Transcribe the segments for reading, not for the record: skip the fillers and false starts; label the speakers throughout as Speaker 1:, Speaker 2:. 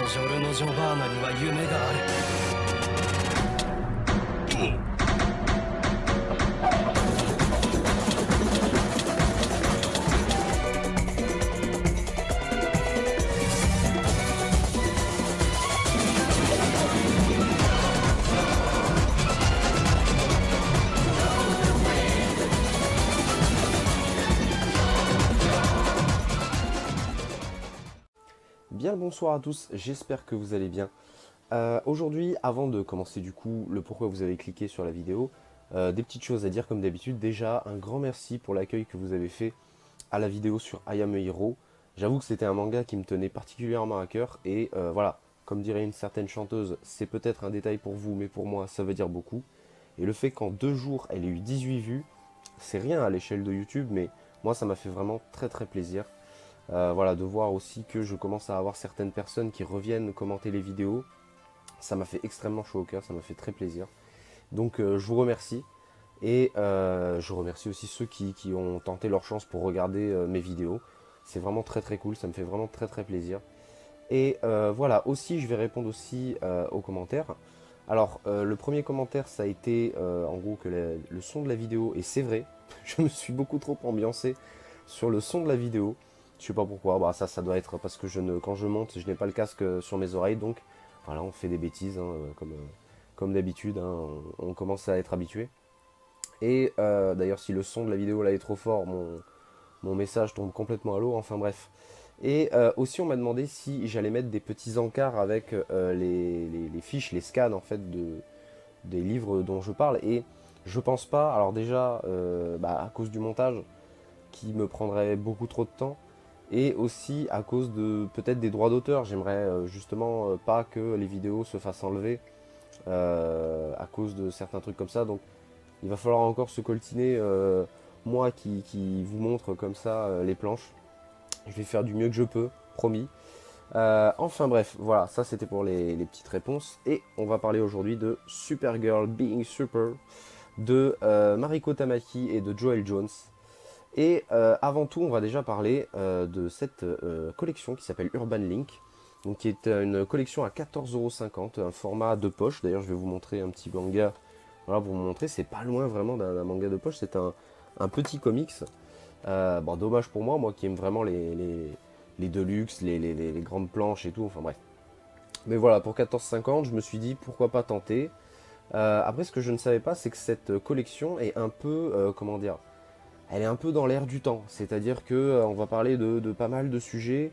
Speaker 1: ジョルノ・ジョバーナには夢がある。
Speaker 2: Bien le bonsoir à tous, j'espère que vous allez bien. Aujourd'hui, avant de commencer du coup le pourquoi vous avez cliqué sur la vidéo, des petites choses à dire comme d'habitude. Déjà, un grand merci pour l'accueil que vous avez fait à la vidéo sur I Am a Hero. J'avoue que c'était un manga qui me tenait particulièrement à cœur et voilà, comme dirait une certaine chanteuse, c'est peut-être un détail pour vous, mais pour moi ça veut dire beaucoup. Et le fait qu'en 2 jours elle ait eu 18 vues, c'est rien à l'échelle de YouTube, mais moi ça m'a fait vraiment très plaisir. Voilà, de voir aussi que je commence à avoir certaines personnes qui reviennent commenter les vidéos. Ça m'a fait extrêmement chaud au cœur, ça m'a fait très plaisir. Donc je vous remercie. Et je remercie aussi ceux qui ont tenté leur chance pour regarder mes vidéos. C'est vraiment très cool, ça me fait vraiment très plaisir. Et voilà, aussi je vais répondre aussi aux commentaires. Alors le premier commentaire ça a été en gros que le son de la vidéo, et c'est vrai, je me suis beaucoup trop ambiancé sur le son de la vidéo. Je sais pas pourquoi, bah ça doit être parce que quand je monte, je n'ai pas le casque sur mes oreilles, donc voilà, on fait des bêtises, hein, comme d'habitude, hein, on commence à être habitué. Et d'ailleurs, si le son de la vidéo là est trop fort, mon message tombe complètement à l'eau, enfin bref. Et aussi, on m'a demandé si j'allais mettre des petits encarts avec les fiches, les scans en fait des livres dont je parle, et je pense pas. Alors déjà, à cause du montage qui me prendrait beaucoup trop de temps, et aussi à cause de peut-être des droits d'auteur. J'aimerais justement pas que les vidéos se fassent enlever à cause de certains trucs comme ça. Donc il va falloir encore se coltiner, moi qui vous montre comme ça les planches. Je vais faire du mieux que je peux, promis. Enfin bref, voilà, ça c'était pour les petites réponses. Et on va parler aujourd'hui de Supergirl Being Super de Mariko Tamaki et de Joel Jones. Et avant tout, on va déjà parler de cette collection qui s'appelle Urban Link, donc qui est une collection à 14,50 €, un format de poche. D'ailleurs, je vais vous montrer un petit manga, voilà, pour vous montrer, c'est pas loin vraiment d'un manga de poche, c'est un petit comics. Bon, dommage pour moi qui aime vraiment les deluxe, les grandes planches et tout, enfin bref. Mais voilà, pour 14,50 €, je me suis dit pourquoi pas tenter. Après, ce que je ne savais pas, c'est que cette collection est un peu, comment dire, elle est un peu dans l'air du temps, c'est-à-dire que on va parler de pas mal de sujets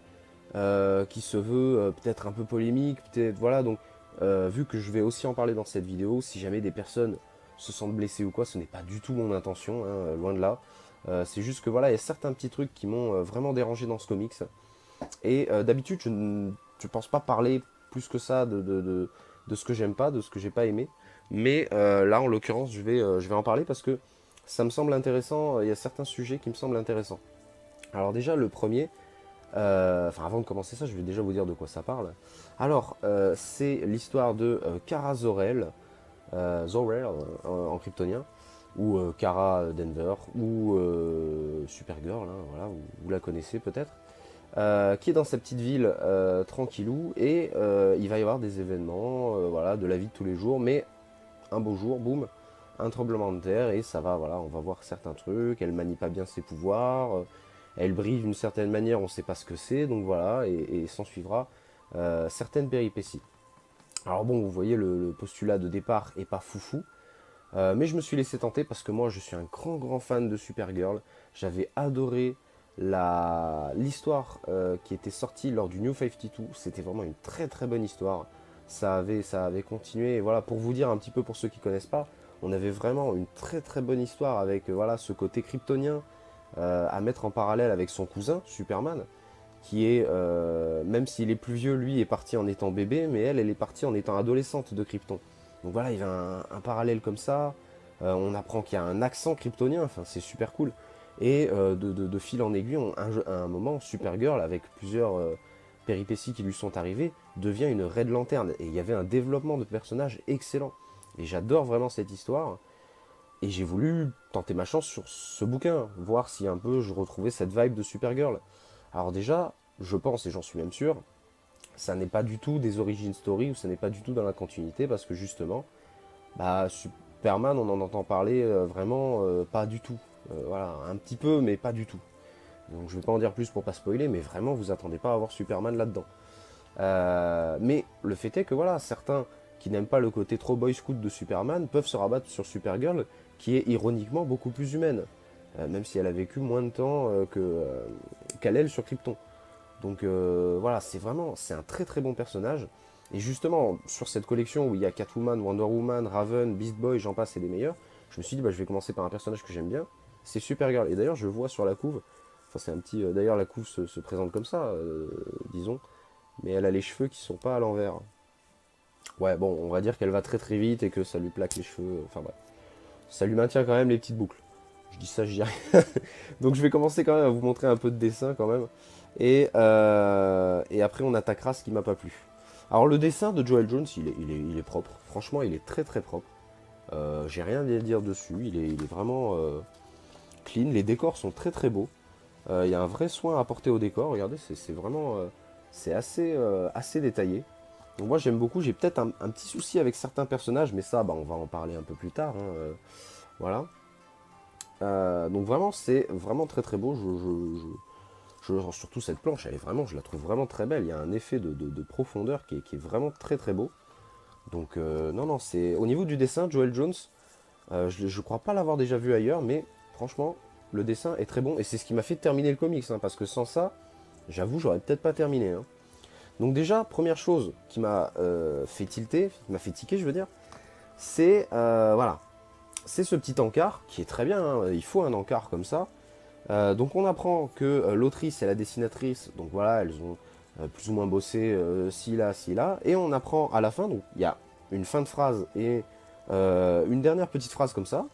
Speaker 2: qui se veut peut-être un peu polémique, peut-être voilà. Donc vu que je vais aussi en parler dans cette vidéo, si jamais des personnes se sentent blessées ou quoi, ce n'est pas du tout mon intention, hein, loin de là. C'est juste que voilà, il y a certains petits trucs qui m'ont vraiment dérangé dans ce comics. Et d'habitude, je ne pense pas parler plus que ça de ce que j'aime pas, de ce que j'ai pas aimé. Mais là, en l'occurrence, je vais en parler parce que ça me semble intéressant, il y a certains sujets qui me semblent intéressants. Alors déjà, le premier, avant de commencer ça, je vais déjà vous dire de quoi ça parle. Alors, c'est l'histoire de Kara Zor-El, Zor-El en kryptonien, ou Kara Denver, ou Supergirl, hein, voilà, vous la connaissez peut-être, qui est dans sa petite ville tranquillou, et il va y avoir des événements, voilà, de la vie de tous les jours, mais un beau jour, boum, un tremblement de terre, et ça va, voilà, on va voir certains trucs. Elle manie pas bien ses pouvoirs, elle brille d'une certaine manière, on ne sait pas ce que c'est, donc voilà, et s'en suivra certaines péripéties. Alors bon, vous voyez, le postulat de départ est pas foufou, mais je me suis laissé tenter parce que moi je suis un grand fan de Supergirl. J'avais adoré l'histoire qui était sortie lors du New 52, c'était vraiment une très bonne histoire. Ça avait continué, et voilà, pour vous dire un petit peu, pour ceux qui connaissent pas, on avait vraiment une très bonne histoire avec voilà, ce côté kryptonien à mettre en parallèle avec son cousin Superman, qui est, même s'il est plus vieux, lui est parti en étant bébé, mais elle est partie en étant adolescente de Krypton. Donc voilà, il y a un parallèle comme ça. On apprend qu'il y a un accent kryptonien, enfin c'est super cool. Et de fil en aiguille, à un moment, Supergirl, avec plusieurs péripéties qui lui sont arrivées, devient une Red Lantern. Et il y avait un développement de personnage excellent. Et j'adore vraiment cette histoire. Et j'ai voulu tenter ma chance sur ce bouquin, voir si un peu je retrouvais cette vibe de Supergirl. Alors déjà, je pense, et j'en suis même sûr, ça n'est pas du tout des origin story, ou ça n'est pas du tout dans la continuité, parce que justement, bah, Superman, on en entend parler vraiment pas du tout. Voilà, un petit peu, mais pas du tout. Donc je vais pas en dire plus pour pas spoiler, mais vraiment, vous attendez pas à voir Superman là-dedans. Mais le fait est que voilà, certains qui n'aiment pas le côté trop boy scout de Superman peuvent se rabattre sur Supergirl, qui est ironiquement beaucoup plus humaine, même si elle a vécu moins de temps qu'Kal-El sur Krypton. Donc voilà, c'est un très très bon personnage. Et justement, sur cette collection où il y a Catwoman, Wonder Woman, Raven, Beast Boy, j'en passe et des meilleurs, je me suis dit, bah, je vais commencer par un personnage que j'aime bien, c'est Supergirl. Et d'ailleurs, je vois sur la couve, enfin c'est un petit, d'ailleurs la couve se présente comme ça, disons, mais elle a les cheveux qui sont pas à l'envers. Ouais, bon, on va dire qu'elle va très très vite et que ça lui plaque les cheveux, enfin bref. Ça lui maintient quand même les petites boucles. Je dis ça, je dis rien. Donc je vais commencer quand même à vous montrer un peu de dessin quand même. Et après on attaquera ce qui m'a pas plu. Alors le dessin de Joel Jones, il est propre. Franchement, il est très très propre. J'ai rien à dire dessus. Il est vraiment clean. Les décors sont très très beaux. Il y a un vrai soin apporté au décor. Regardez, c'est vraiment... c'est assez détaillé. Donc moi j'aime beaucoup. J'ai peut-être un petit souci avec certains personnages, mais ça, bah, on va en parler un peu plus tard, hein, voilà. Donc vraiment, c'est vraiment très très beau. Surtout cette planche, elle est vraiment, je la trouve vraiment très belle. Il y a un effet de profondeur qui est vraiment très très beau. Donc non, non, c'est au niveau du dessin, Joel Jones, je crois pas l'avoir déjà vu ailleurs, mais franchement, le dessin est très bon. Et c'est ce qui m'a fait terminer le comics, hein, parce que sans ça, j'avoue, j'aurais peut-être pas terminé, hein. Donc déjà, première chose qui m'a fait tilter, qui m'a fait tiquer, je veux dire, c'est voilà, c'est ce petit encart qui est très bien, hein, il faut un encart comme ça. Donc on apprend que l'autrice et la dessinatrice, donc voilà, elles ont plus ou moins bossé ci là, et on apprend à la fin, donc il y a une fin de phrase et une dernière petite phrase comme ça.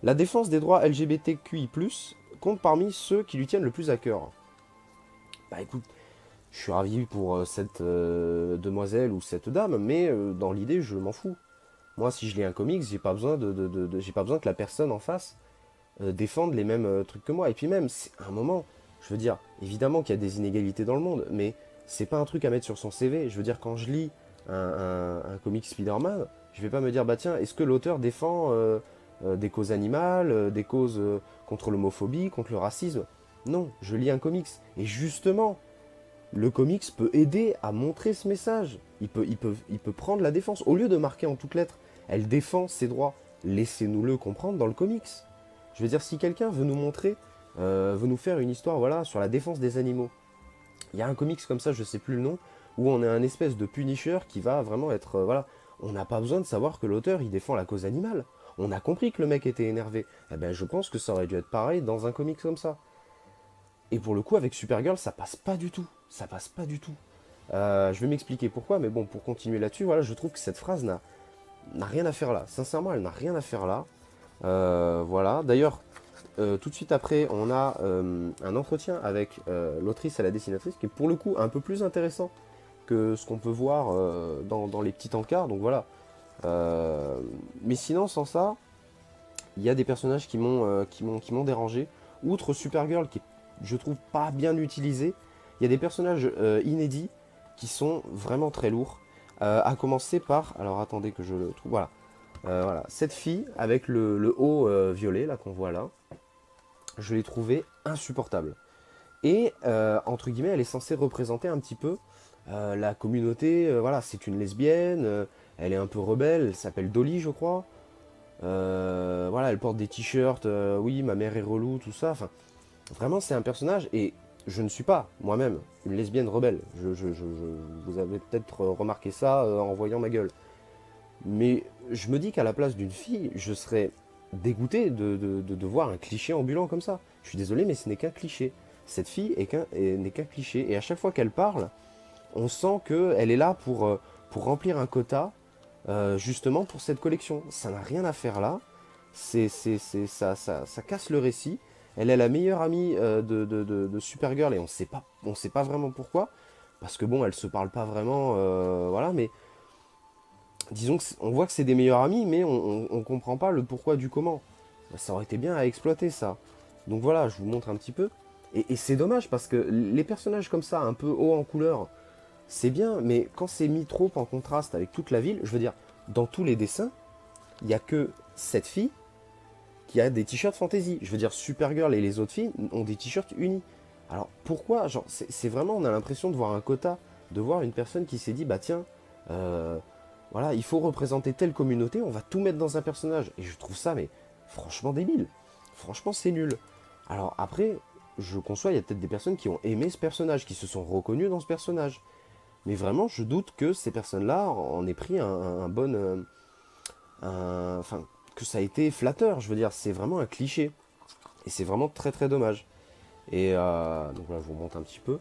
Speaker 2: La défense des droits LGBTQI+, compte parmi ceux qui lui tiennent le plus à cœur. Bah écoute, je suis ravi pour cette demoiselle ou cette dame, mais dans l'idée, je m'en fous. Moi, si je lis un comics, j'ai pas besoin j'ai pas besoin que la personne en face défende les mêmes trucs que moi. Et puis même, c'est un moment, je veux dire, évidemment qu'il y a des inégalités dans le monde, mais c'est pas un truc à mettre sur son CV. Je veux dire, quand je lis un comic Spider-Man, je vais pas me dire, bah tiens, est-ce que l'auteur défend des causes animales, des causes contre l'homophobie, contre le racisme? Non, je lis un comics. Et justement, le comics peut aider à montrer ce message. Il peut prendre la défense. Au lieu de marquer en toutes lettres, elle défend ses droits. Laissez-nous le comprendre dans le comics. Je veux dire, si quelqu'un veut nous montrer, veut nous faire une histoire, voilà, sur la défense des animaux. Il y a un comics comme ça, je sais plus le nom, où on a un espèce de Punisher qui va vraiment être, voilà, on n'a pas besoin de savoir que l'auteur, il défend la cause animale. On a compris que le mec était énervé. Eh ben, je pense que ça aurait dû être pareil dans un comics comme ça. Et pour le coup, avec Supergirl, ça passe pas du tout. Ça passe pas du tout. Je vais m'expliquer pourquoi, mais bon, pour continuer là-dessus, voilà, je trouve que cette phrase n'a rien à faire là. Sincèrement, elle n'a rien à faire là. Voilà. D'ailleurs, tout de suite après, on a un entretien avec l'autrice et la dessinatrice qui est pour le coup un peu plus intéressant que ce qu'on peut voir dans les petits encarts. Donc voilà. Mais sinon, sans ça, il y a des personnages qui m'ont dérangé. Outre Supergirl, qui est, je trouve, pas bien utilisé, il y a des personnages inédits qui sont vraiment très lourds. À commencer par, alors attendez que je le trouve, voilà. Voilà, cette fille avec le haut violet là qu'on voit là, je l'ai trouvée insupportable. Et entre guillemets, elle est censée représenter un petit peu la communauté. Voilà, c'est une lesbienne, elle est un peu rebelle, elle s'appelle Dolly, je crois. Voilà, elle porte des t-shirts, oui, ma mère est relou, tout ça. Enfin, vraiment, c'est un personnage. Et je ne suis pas moi-même une lesbienne rebelle. Vous avez peut-être remarqué ça en voyant ma gueule. Mais je me dis qu'à la place d'une fille, je serais dégoûté de voir un cliché ambulant comme ça. Je suis désolé, mais ce n'est qu'un cliché. Cette fille n'est qu'un cliché. Et à chaque fois qu'elle parle, on sent qu'elle est là pour remplir un quota, justement pour cette collection. Ça n'a rien à faire là. Ça casse le récit. Elle est la meilleure amie de Supergirl et on sait pas vraiment pourquoi. Parce que bon, elles se parlent pas vraiment, voilà, mais disons qu'on voit que c'est des meilleurs amis, mais on comprend pas le pourquoi du comment. Ça aurait été bien à exploiter ça. Donc voilà, je vous montre un petit peu. Et c'est dommage parce que les personnages comme ça, un peu haut en couleur, c'est bien, mais quand c'est mis trop en contraste avec toute la ville, je veux dire, dans tous les dessins, il n'y a que cette fille qui a des t-shirts fantasy. Je veux dire, Supergirl et les autres filles ont des t-shirts unis. Alors pourquoi, genre, c'est vraiment, on a l'impression de voir un quota, de voir une personne qui s'est dit, bah tiens, voilà, il faut représenter telle communauté, on va tout mettre dans un personnage. Et je trouve ça, mais franchement débile. Franchement, c'est nul. Alors après, je conçois, il y a peut-être des personnes qui ont aimé ce personnage, qui se sont reconnues dans ce personnage. Mais vraiment, je doute que ces personnes-là en aient pris un bon... enfin, que ça a été flatteur, je veux dire, c'est vraiment un cliché. Et c'est vraiment très très dommage. Et donc là, je vous montre un petit peu.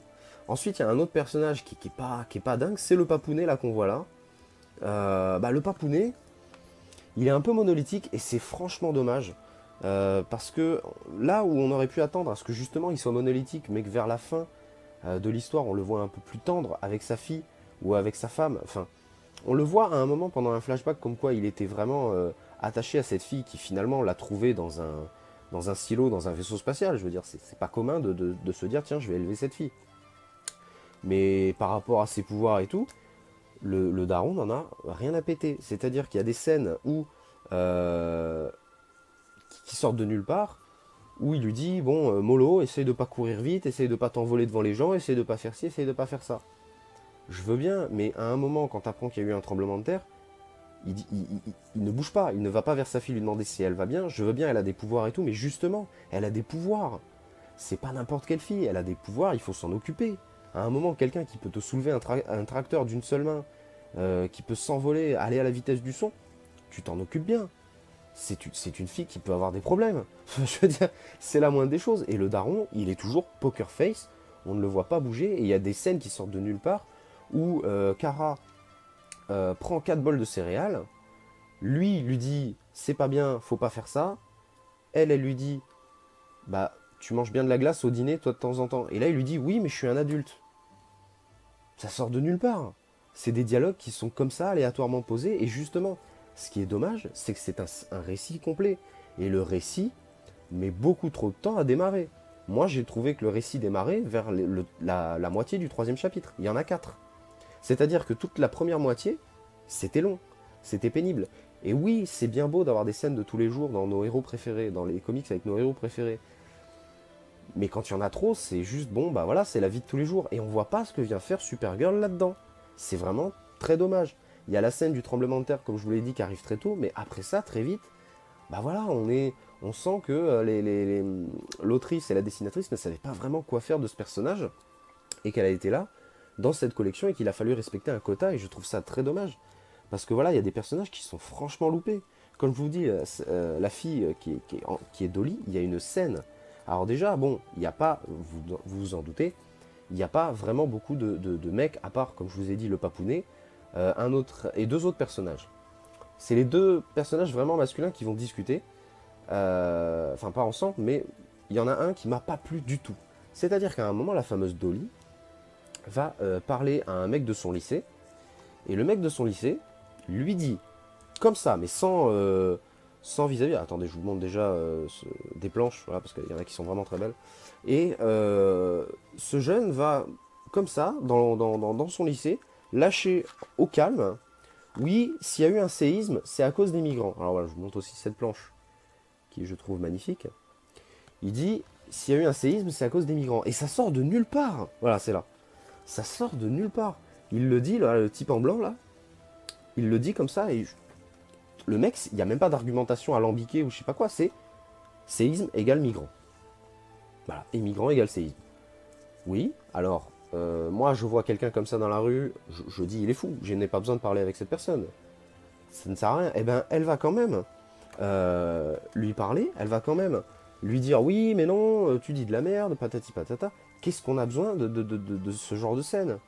Speaker 2: Ensuite, il y a un autre personnage qui est pas dingue, c'est le papounet là qu'on voit là. Le papounet, il est un peu monolithique et c'est franchement dommage. Parce que là où on aurait pu attendre à ce que justement il soit monolithique, mais que vers la fin de l'histoire on le voit un peu plus tendre avec sa fille ou avec sa femme, enfin, on le voit à un moment pendant un flashback comme quoi il était vraiment attaché à cette fille qui finalement l'a trouvé dans un silo, dans un vaisseau spatial. Je veux dire, c'est pas commun de se dire tiens, je vais élever cette fille. Mais par rapport à ses pouvoirs et tout, le daron n'en a rien à péter. C'est-à-dire qu'il y a des scènes où qui sortent de nulle part, où il lui dit bon, mollo, essaye de pas courir vite, essaye de pas t'envoler devant les gens, essaye de pas faire ci, essaye de pas faire ça. Je veux bien, mais à un moment, quand tu apprends qu'il y a eu un tremblement de terre, il ne bouge pas, il ne va pas vers sa fille lui demander si elle va bien. Je veux bien, elle a des pouvoirs et tout, mais justement, elle a des pouvoirs. C'est pas n'importe quelle fille, elle a des pouvoirs, il faut s'en occuper. À un moment, quelqu'un qui peut te soulever un tracteur d'une seule main, qui peut s'envoler, aller à la vitesse du son, tu t'en occupes bien. C'est une fille qui peut avoir des problèmes. Je veux dire, c'est la moindre des choses. Et le daron, il est toujours poker face, on ne le voit pas bouger, et il y a des scènes qui sortent de nulle part, où Kara prend 4 bols de céréales, lui dit c'est pas bien, faut pas faire ça, elle lui dit bah tu manges bien de la glace au dîner toi de temps en temps, et là il lui dit oui mais je suis un adulte. Ça sort de nulle part. C'est des dialogues qui sont comme ça aléatoirement posés, et justement ce qui est dommage c'est que c'est un récit complet, et le récit met beaucoup trop de temps à démarrer. Moi j'ai trouvé que le récit démarrait vers la moitié du 3e chapitre, il y en a 4. C'est-à-dire que toute la première moitié, c'était long, c'était pénible. Et oui, c'est bien beau d'avoir des scènes de tous les jours dans nos héros préférés, dans les comics avec nos héros préférés. Mais quand il y en a trop, c'est juste, bon, bah voilà, c'est la vie de tous les jours. Et on voit pas ce que vient faire Supergirl là-dedans. C'est vraiment très dommage. Il y a la scène du tremblement de terre, comme je vous l'ai dit, qui arrive très tôt, mais après ça, très vite, bah voilà, on sent que l'autrice et la dessinatrice ne savaient pas vraiment quoi faire de ce personnage, et qu'elle a été là dans cette collection et qu'il a fallu respecter un quota, et je trouve ça très dommage. Parce que voilà, il y a des personnages qui sont franchement loupés. Comme je vous dis, la fille qui est Dolly, il y a une scène. Alors déjà, bon, il n'y a pas, vous vous en doutez, il n'y a pas vraiment beaucoup de mecs, à part, comme je vous ai dit, le papounet, un autre et 2 autres personnages. C'est les 2 personnages vraiment masculins qui vont discuter. Enfin, pas ensemble, mais il y en a un qui m'a pas plu du tout. C'est-à-dire qu'à un moment, la fameuse Dolly va parler à un mec de son lycée, et le mec de son lycée lui dit, comme ça, mais sans vis-à-vis, attendez, je vous montre déjà des planches, voilà, parce qu'il y en a qui sont vraiment très belles, et ce jeune va, comme ça, dans son lycée, lâcher au calme, oui, s'il y a eu un séisme, c'est à cause des migrants. Alors voilà, je vous montre aussi cette planche, qui je trouve magnifique. Il dit, s'il y a eu un séisme, c'est à cause des migrants, et ça sort de nulle part, voilà, c'est là. Ça sort de nulle part. Il le dit, là, le type en blanc, là. Il le dit comme ça, et le mec, il n'y a même pas d'argumentation alambiquée ou je sais pas quoi, c'est séisme égale migrant. Voilà, et migrant égale séisme. Oui, alors, moi je vois quelqu'un comme ça dans la rue, je dis il est fou, je n'ai pas besoin de parler avec cette personne. Ça ne sert à rien. Eh ben, elle va quand même lui parler, elle va quand même lui dire oui, mais non, tu dis de la merde, patati patata. Qu'est-ce qu'on a besoin de ce genre de scène?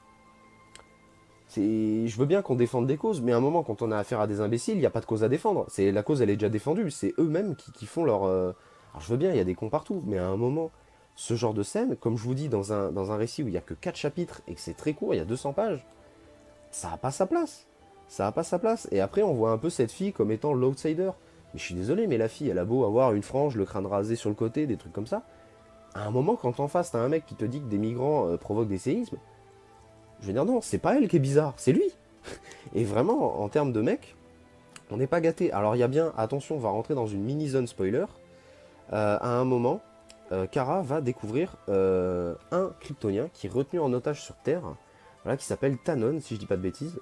Speaker 2: Je veux bien qu'on défende des causes, mais à un moment, quand on a affaire à des imbéciles, il n'y a pas de cause à défendre. La cause, elle est déjà défendue. C'est eux-mêmes qui font leur... Alors je veux bien, il y a des cons partout, mais à un moment, ce genre de scène, comme je vous dis, dans un récit où il n'y a que 4 chapitres et que c'est très court, il y a 200 pages, ça n'a pas sa place. Ça n'a pas sa place. Et après, on voit un peu cette fille comme étant l'outsider. Mais je suis désolé, mais la fille, elle a beau avoir une frange, le crâne rasé sur le côté, des trucs comme ça. À un moment, quand en face, t'as un mec qui te dit que des migrants provoquent des séismes, Je vais dire non, c'est pas elle qui est bizarre, c'est lui. Et vraiment, en termes de mec, on n'est pas gâté. Alors il y a bien, attention, on va rentrer dans une mini zone spoiler. À un moment, Kara va découvrir un Kryptonien qui est retenu en otage sur Terre, voilà, qui s'appelle Tanon, si je dis pas de bêtises.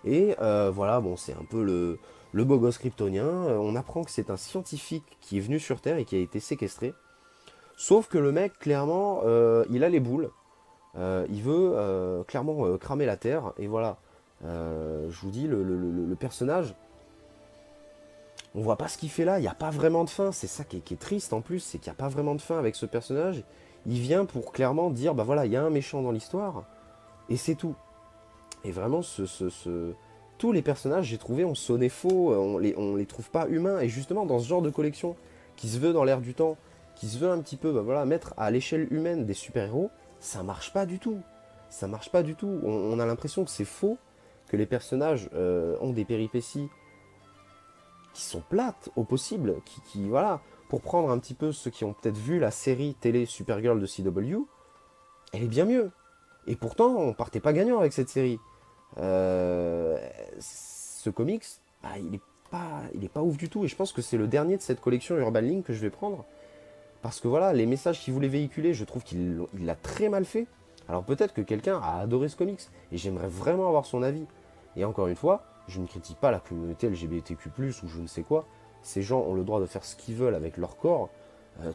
Speaker 2: Et voilà, bon, c'est un peu le beau gosse kryptonien. On apprend que c'est un scientifique qui est venu sur Terre et qui a été séquestré. Sauf que le mec, clairement, il a les boules. Il veut clairement cramer la Terre. Et voilà, je vous dis, le personnage, on voit pas ce qu'il fait là. Il n'y a pas vraiment de fin. C'est ça qui est triste en plus, c'est qu'il n'y a pas vraiment de fin avec ce personnage. Il vient pour clairement dire, bah voilà, il y a un méchant dans l'histoire. Et c'est tout. Et vraiment, tous les personnages, j'ai trouvé, ont sonné faux, on les trouve pas humains. Et justement, dans ce genre de collection, qui se veut dans l'air du temps, qui se veut un petit peu, bah voilà, mettre à l'échelle humaine des super-héros, ça marche pas du tout. Ça marche pas du tout. On a l'impression que c'est faux, que les personnages ont des péripéties qui sont plates au possible, voilà, pour prendre un petit peu ceux qui ont peut-être vu la série télé Supergirl de CW, elle est bien mieux. Et pourtant, on partait pas gagnant avec cette série. Ce comics, bah, il est pas ouf du tout. Et je pense que c'est le dernier de cette collection Urban Link que je vais prendre. Parce que voilà, les messages qu'il voulait véhiculer, je trouve qu'il l'a très mal fait. Alors peut-être que quelqu'un a adoré ce comics. Et j'aimerais vraiment avoir son avis. Et encore une fois, je ne critique pas la communauté LGBTQ+, ou je ne sais quoi. Ces gens ont le droit de faire ce qu'ils veulent avec leur corps,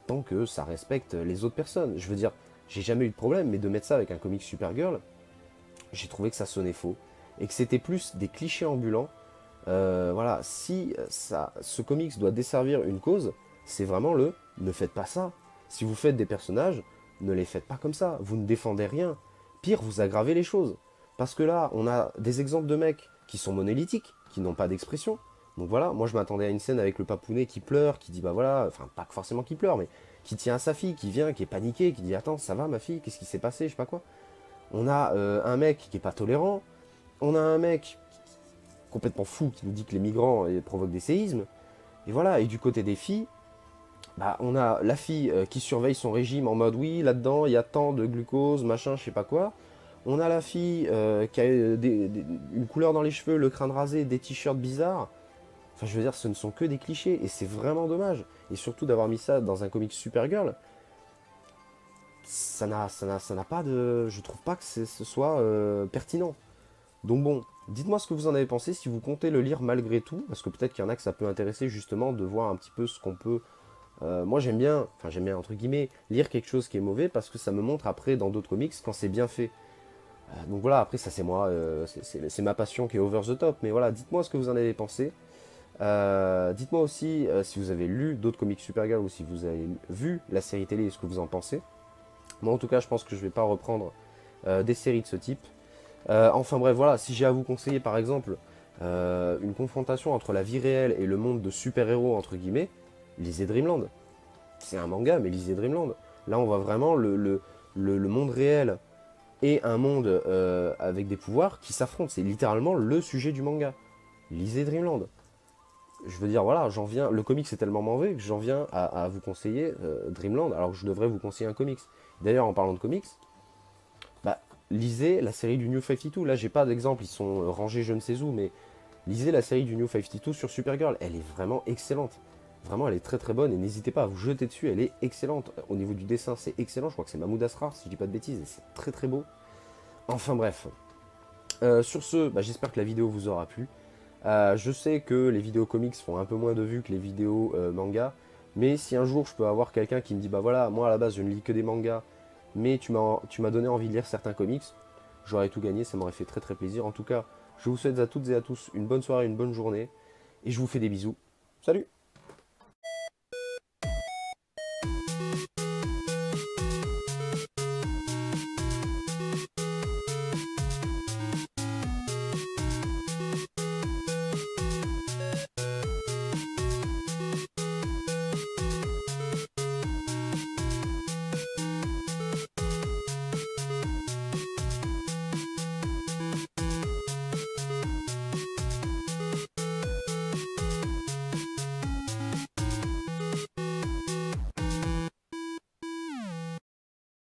Speaker 2: tant que ça respecte les autres personnes. Je veux dire, j'ai jamais eu de problème, mais de mettre ça avec un comic Supergirl, j'ai trouvé que ça sonnait faux. Et que c'était plus des clichés ambulants. Voilà, si ce comics doit desservir une cause, c'est vraiment ne faites pas ça. Si vous faites des personnages, ne les faites pas comme ça. Vous ne défendez rien. Pire, vous aggravez les choses. Parce que là, on a des exemples de mecs qui sont monolithiques, qui n'ont pas d'expression. Donc voilà, moi je m'attendais à une scène avec le papounet qui pleure, qui dit bah voilà, enfin pas forcément qui pleure, mais qui tient à sa fille, qui vient, qui est paniqué, qui dit attends, ça va ma fille, qu'est-ce qui s'est passé, je sais pas quoi. On a un mec qui est pas tolérant, on a un mec complètement fou qui nous dit que les migrants provoquent des séismes. Et voilà, et du côté des filles, bah, on a la fille qui surveille son régime en mode oui, là-dedans il y a tant de glucose, machin, je sais pas quoi. On a la fille qui a une couleur dans les cheveux, le crâne rasé, des t-shirts bizarres. Enfin, je veux dire, ce ne sont que des clichés, et c'est vraiment dommage. Et surtout d'avoir mis ça dans un comic Supergirl, ça n'a pas de... Je trouve pas que ce soit pertinent. Donc bon, dites-moi ce que vous en avez pensé, si vous comptez le lire malgré tout, parce que peut-être qu'il y en a que ça peut intéresser justement de voir un petit peu ce qu'on peut... moi j'aime bien, enfin j'aime bien entre guillemets, lire quelque chose qui est mauvais, parce que ça me montre après dans d'autres comics quand c'est bien fait. Donc voilà, après ça c'est moi, c'est ma passion qui est over the top, mais voilà, dites-moi ce que vous en avez pensé. Dites-moi aussi si vous avez lu d'autres comics Supergirl ou si vous avez vu la série télé et ce que vous en pensez. Moi en tout cas je pense que je ne vais pas reprendre des séries de ce type. Enfin bref voilà, si j'ai à vous conseiller par exemple une confrontation entre la vie réelle et le monde de super-héros entre guillemets, lisez Dreamland. C'est un manga mais lisez Dreamland. Là on voit vraiment le monde réel et un monde avec des pouvoirs qui s'affrontent. C'est littéralement le sujet du manga. Lisez Dreamland. Je veux dire, voilà, j'en viens. Le comics est tellement mauvais que j'en viens à vous conseiller Dreamland, alors que je devrais vous conseiller un comics. D'ailleurs, en parlant de comics, bah, lisez la série du New 52. Là, j'ai pas d'exemple, ils sont rangés je ne sais où, mais lisez la série du New 52 sur Supergirl. Elle est vraiment excellente. Vraiment, elle est très très bonne et n'hésitez pas à vous jeter dessus, elle est excellente. Au niveau du dessin, c'est excellent. Je crois que c'est Mahmoud Asrar, si je dis pas de bêtises, et c'est très très beau. Enfin bref. Sur ce, bah, j'espère que la vidéo vous aura plu. Je sais que les vidéos comics font un peu moins de vues que les vidéos manga, mais si un jour je peux avoir quelqu'un qui me dit bah voilà, moi à la base je ne lis que des mangas, mais tu m'as donné envie de lire certains comics, j'aurais tout gagné, ça m'aurait fait très très plaisir. En tout cas, je vous souhaite à toutes et à tous une bonne soirée, une bonne journée, et je vous fais des bisous. Salut!